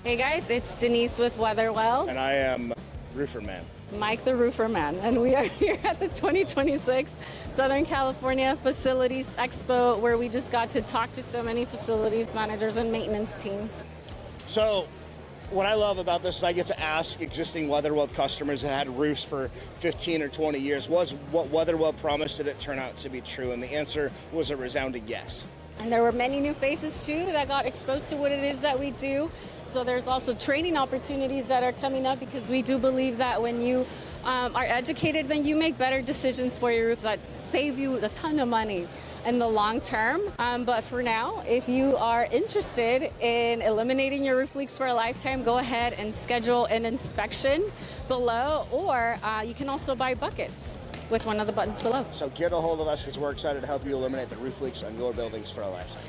Hey guys, it's Denise with WeatherWeld. And I am Roofer Man. Mike the Roofer Man. And we are here at the 2026 Southern California Facilities Expo, where we just got to talk to so many facilities managers and maintenance teams. So what I love about this is I get to ask existing WeatherWeld customers that had roofs for 15 or 20 years, was what WeatherWeld promised, did it turn out to be true? And the answer was a resounding yes. And there were many new faces too that got exposed to what it is that we do. So there's also training opportunities that are coming up, because we do believe that when you are educated, then you make better decisions for your roof that save you a ton of money in the long term. But for now, if you are interested in eliminating your roof leaks for a lifetime, go ahead and schedule an inspection below, or you can also buy buckets with one of the buttons below. So get a hold of us, because we're excited to help you eliminate the roof leaks on your buildings for a lifetime.